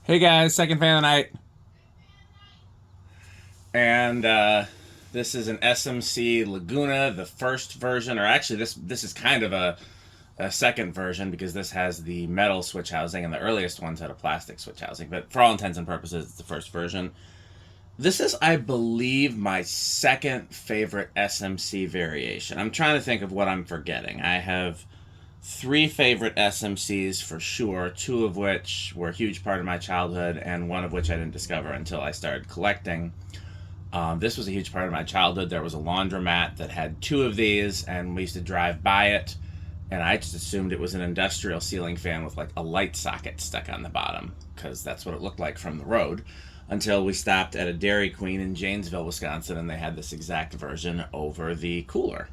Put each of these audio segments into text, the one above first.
Hey guys, second fan of the night. And this is an SMC Laguna, the first version, or actually this is kind of a second version because this has the metal switch housing and the earliest ones had a plastic switch housing. But for all intents and purposes, it's the first version. This is, I believe, my second favorite SMC variation. I'm trying to think of what I'm forgetting. I have three favorite SMCs for sure, two of which were a huge part of my childhood, and one of which I didn't discover until I started collecting. This was a huge part of my childhood. There was a laundromat that had two of these, and we used to drive by it, and I just assumed it was an industrial ceiling fan with like a light socket stuck on the bottom, because that's what it looked like from the road. Until we stopped at a Dairy Queen in Janesville, Wisconsin, and they had this exact version over the cooler.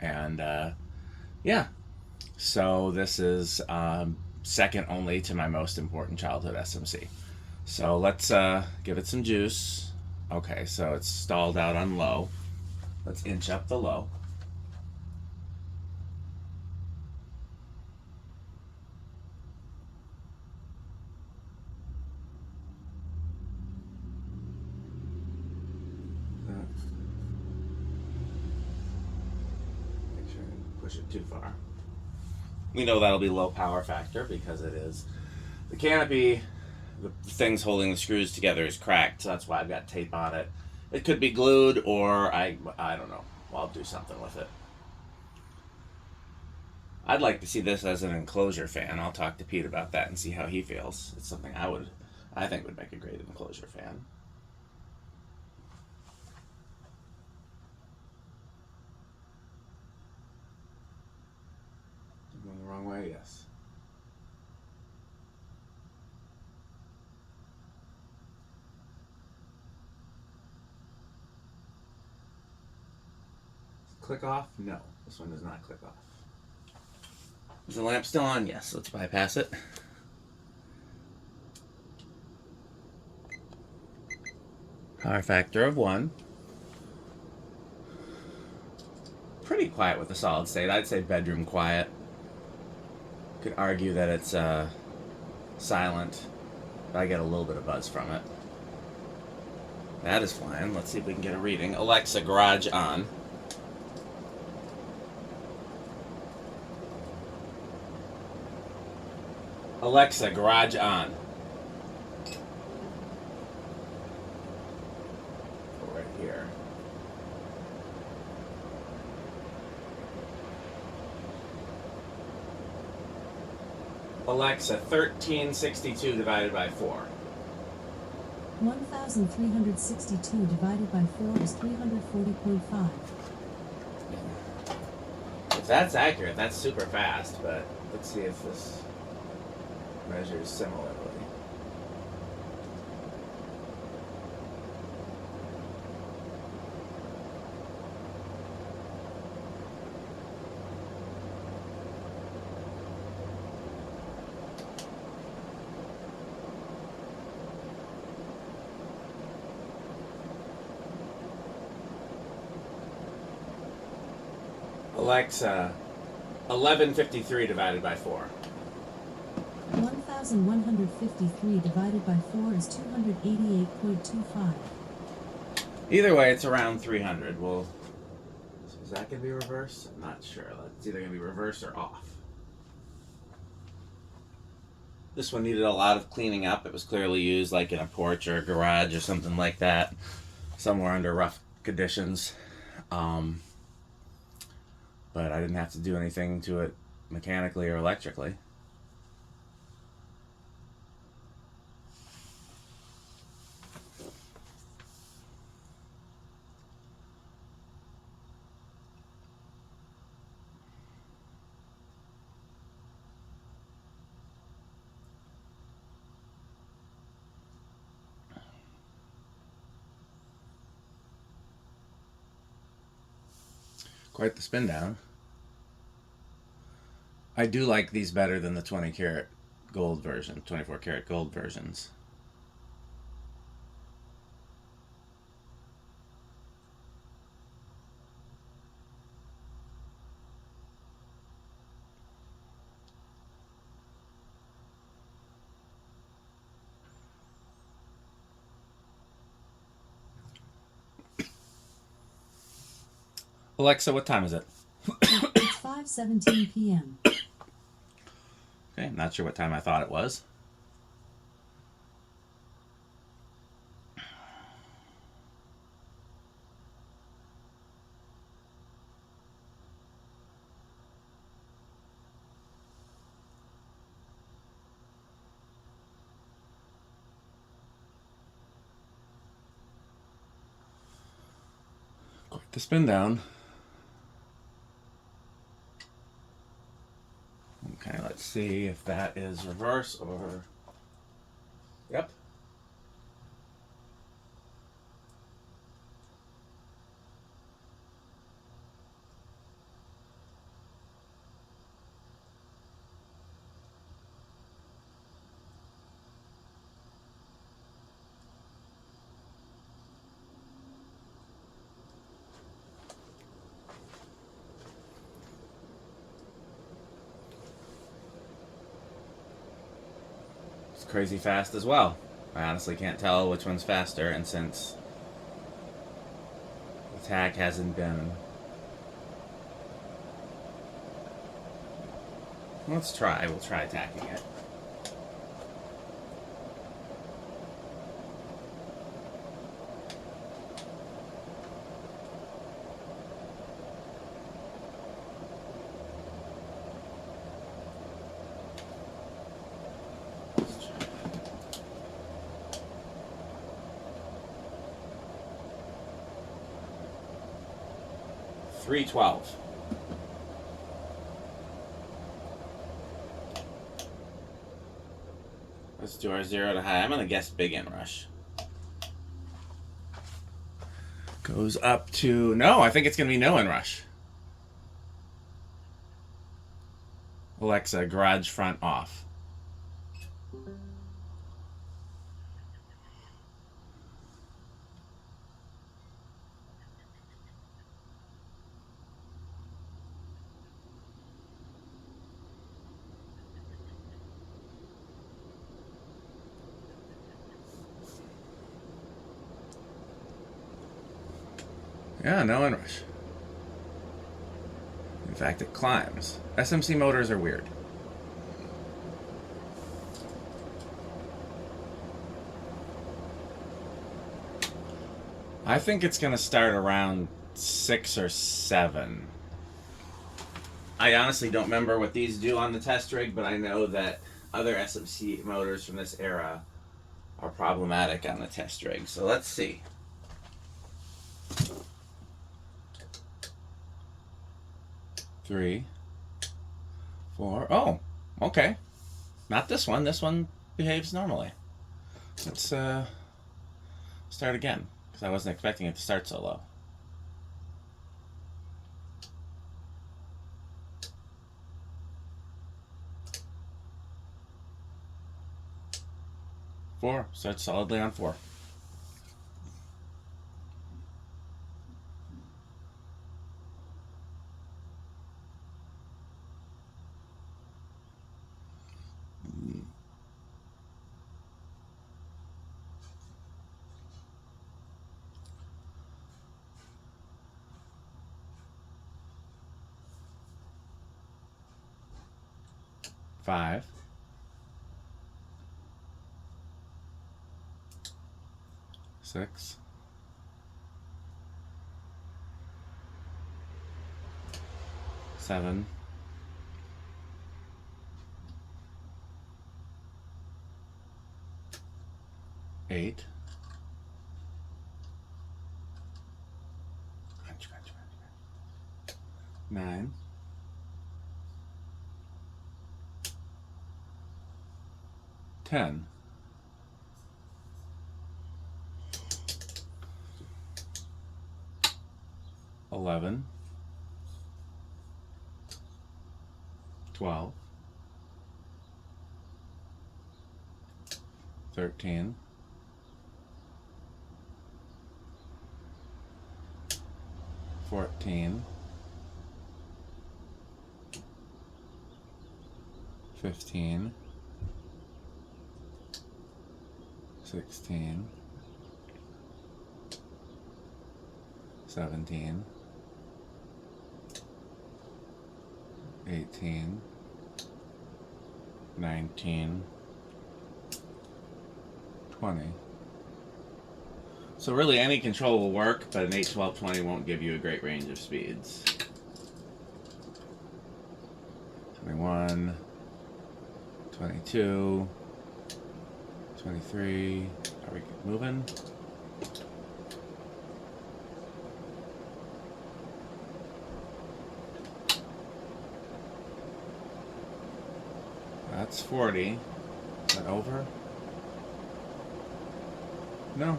And yeah, so this is second only to my most important childhood SMC. So let's give it some juice. Okay, so it's stalled out on low. Let's inch up the low. Make sure I didn't push it too far. We know that'll be low power factor because it is. The canopy, the things holding the screws together is cracked, so that's why I've got tape on it. It could be glued, or I don't know. I'll do something with it. I'd like to see this as an enclosure fan. I'll talk to Pete about that and see how he feels. It's something I think would make a great enclosure fan. Going the wrong way, yes. Click off? No, this one does not click off. Is the lamp still on? Yes. Let's bypass it. Power factor of 1. Pretty quiet with the solid state. I'd say bedroom quiet. Could argue that it's silent, but I get a little bit of buzz from it. That is flying. Let's see if we can get a reading. Alexa, garage on. Alexa, garage on. Right here. Alexa, 1362 divided by 4. 1,362 divided by 4 is 340.5. If that's accurate, that's super fast, but let's see if this measures similarly. Alexa, 1153 divided by 4. 1,153 divided by 4 is 288.25. Either way, it's around 300. Well, is that going to be reverse? I'm not sure. It's either going to be reverse or off. This one needed a lot of cleaning up. It was clearly used like in a porch or a garage or something like that, somewhere under rough conditions. But I didn't have to do anything to it mechanically or electrically. Quite the spin down. I do like these better than the 20 karat gold version, 24 karat gold versions. Alexa, what time is it? It's 5:17 p.m. Okay, not sure what time I thought it was. Quite the spin down. Okay, let's see if that is reverse or... Yep. It's crazy fast as well. I honestly can't tell which one's faster, and since the tack hasn't been... Let's try. We'll try tacking it. $3.12. Let's do our 0 to high. I'm going to guess big inrush. Goes up to... No, I think it's going to be no inrush. Alexa, garage front off. Yeah, no inrush. In fact, it climbs. SMC motors are weird. I think it's going to start around 6 or 7. I honestly don't remember what these do on the test rig, but I know that other SMC motors from this era are problematic on the test rig. So let's see. Three, 4. Oh, okay. Not this one. This one behaves normally. Let's start again, because I wasn't expecting it to start so low. Four. Starts solidly on 4. Five. 6. 7. 8. 9. 10. 11. 12. 13. 14. 15. 16. 17. 18, 19, 20. So really any control will work, but an 8, 12, 20 won't give you a great range of speeds. 21, 22, 23. Are we moving? That's 40. Is that over? No.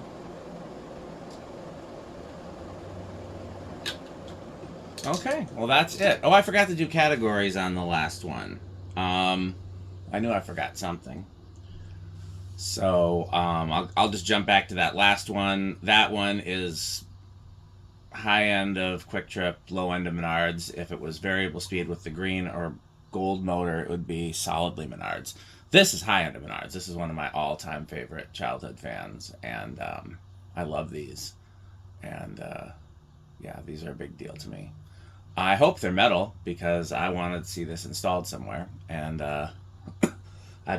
Okay, well that's it. Oh, I forgot to do categories on the last one. I knew I forgot something. So I'll just jump back to that last one. That one is high end of Quick Trip, low end of Menards. If it was variable speed with the green or gold motor, it would be solidly Menards. This is high end of Menards. This is one of my all-time favorite childhood fans, and I love these. And yeah, these are a big deal to me. I hope they're metal because I wanted to see this installed somewhere, and I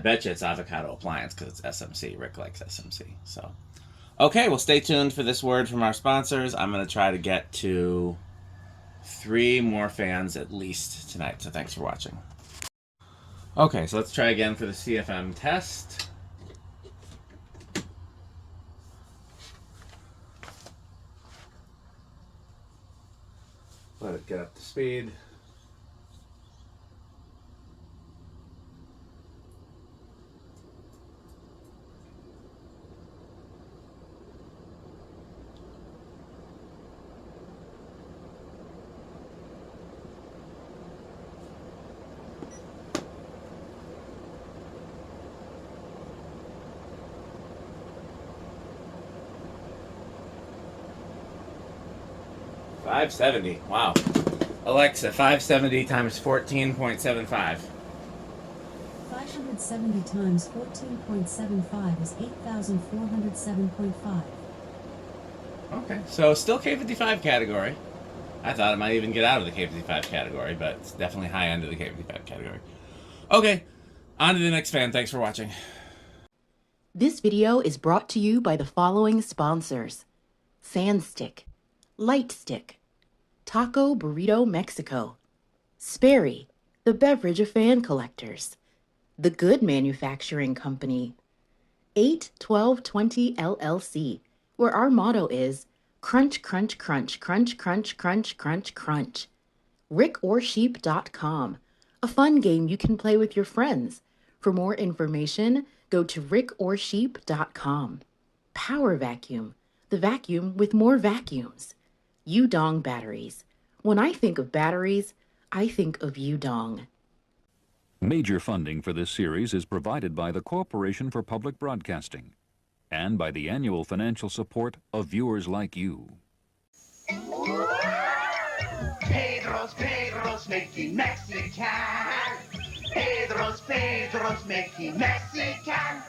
bet you it's Avocado Appliance because it's SMC. Rick likes SMC. So, okay, well, stay tuned for this word from our sponsors. I'm going to try to get to 3 more fans at least tonight, so thanks for watching. Okay, so let's try again for the CFM test. Let it get up to speed. $570. Wow. Alexa, 570 times 14.75. 570 times 14.75 is 8,407.5. Okay, so still K-55 category. I thought it might even get out of the K-55 category, but it's definitely high end of the K-55 category. Okay, on to the next fan. Thanks for watching. This video is brought to you by the following sponsors: Sandstick, Lightstick, Taco Burrito Mexico, Sperry, the beverage of fan collectors, The Good Manufacturing Company, 81220 LLC, where our motto is crunch, crunch, crunch, crunch, crunch, crunch, crunch, crunch. rickorsheep.com, a fun game you can play with your friends. For more information, go to rickorsheep.com. Power Vacuum, the vacuum with more vacuums. Yudong Batteries. When I think of batteries, I think of Yudong. Major funding for this series is provided by the Corporation for Public Broadcasting and by the annual financial support of viewers like you. Pedro's making Mexican. Pedro's making Mexican.